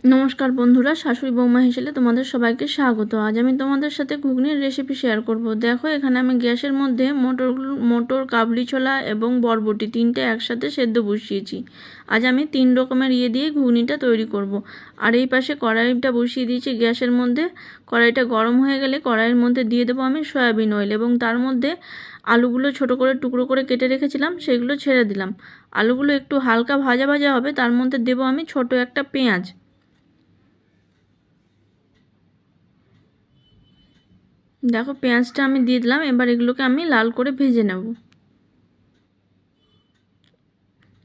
নমস্কার বন্ধুরা, শাশুড়ি বৌমা হিসেবে তোমাদের সবাইকে স্বাগত। আজ আমি তোমাদের সাথে ঘুগনির রেসিপি শেয়ার করব। দেখো, এখানে আমি গ্যাসের মধ্যে মটর কাবলি ছোলা এবং বরবটি তিনটে একসাথে সেদ্ধ বসিয়েছি। আজ আমি 3 রকমের দিয়ে ঘুগনিটা তৈরি করব। আর এই পাশে কড়াইটা বসিয়ে দিয়েছি গ্যাসের মধ্যে। কড়াইটা গরম হয়ে গেলে কড়াইয়ের মধ্যে দিয়ে দেবো আমি সয়াবিন অয়েল, এবং তার মধ্যে আলুগুলো ছোট করে টুকরো করে কেটে রেখেছিলাম সেগুলো ছেড়ে দিলাম। আলুগুলো একটু হালকা ভাজা ভাজা হবে, তার মধ্যে দেবো আমি ছোট একটা পেঁয়াজ। দেখো, পেঁয়াজটা আমি দিয়ে দিলাম। এবার এগুলোকে আমি লাল করে ভেজে নেব।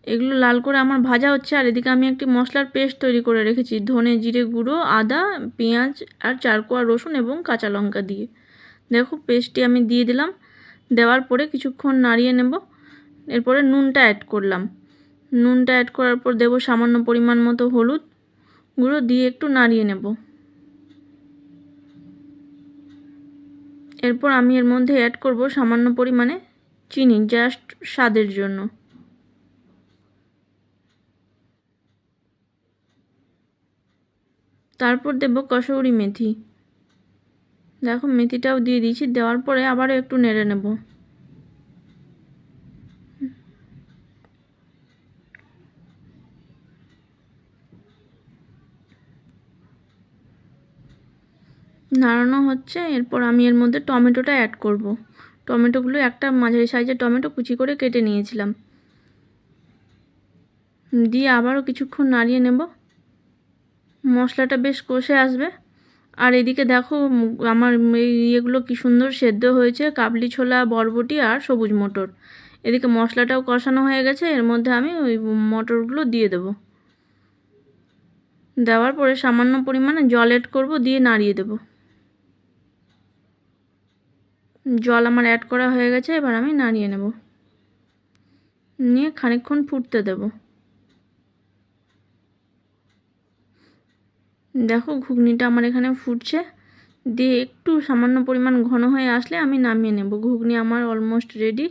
এগুলো লাল করে আমার ভাজা হচ্ছে, আর এদিকে আমি একটি মশলার পেস্ট তৈরি করে রেখেছি ধনে জিরে গুঁড়ো, আদা, পেঁয়াজ আর 4 কোয়া রসুন এবং কাঁচা লঙ্কা দিয়ে। দেখো, পেস্টটি আমি দিয়ে দিলাম। দেওয়ার পরে কিছুক্ষণ নাড়িয়ে নেব। এরপরে নুনটা অ্যাড করলাম। নুনটা অ্যাড করার পর দেবো সামান্য পরিমাণ মতো হলুদ গুঁড়ো দিয়ে একটু নাড়িয়ে নেব। এরপর আমি এর মধ্যে অ্যাড করব সামান্য পরিমাণে চিনি, জাস্ট স্বাদের জন্য। তারপর দেব কসৌরি মেথি। দেখো, মেথিটাও দিয়ে দিয়েছি। দেওয়ার পরে আবারও একটু নেড়ে নেব। নাড়ানো হচ্ছে। এরপর আমি এর মধ্যে টমেটোটা অ্যাড করব। টমেটোগুলো একটা মাঝারি সাইজের টমেটো কুচি করে কেটে নিয়েছিলাম। দিয়ে আবারও কিছুক্ষণ নাড়িয়ে নেব। মশলাটা বেশ কষে আসবে। আর এদিকে দেখো, আমার এগুলো কি সুন্দর সেদ্ধ হয়েছে, কাবলি ছোলা, বরবটি আর সবুজ মটর। এদিকে মশলাটাও কষানো হয়ে গেছে। এর মধ্যে আমি ওই মটরগুলো দিয়ে দেব। দেওয়ার পরে সামান্য পরিমাণে জল অ্যাড করব, দিয়ে নাড়িয়ে দেব। জল আমার অ্যাড করা হয়ে গেছে। এবার আমি নাড়িয়ে নেব, নিয়ে খানিকক্ষণ ফুটতে দেব। দেখো, ঘুগনিটা আমার এখানে ফুটছে। দিয়ে একটু সামান্য পরিমাণ ঘন হয়ে আসলে আমি নামিয়ে নেব। ঘুগনি আমার অলমোস্ট রেডি।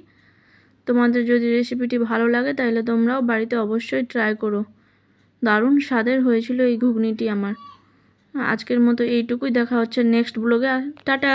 তোমাদের যদি রেসিপিটি ভালো লাগে তাহলে তোমরাও বাড়িতে অবশ্যই ট্রাই করো। দারুণ স্বাদের হয়েছিল এই ঘুগনিটি আমার। আজকের মতো এইটুকুই। দেখা হচ্ছে নেক্সট ব্লগে। টাটা।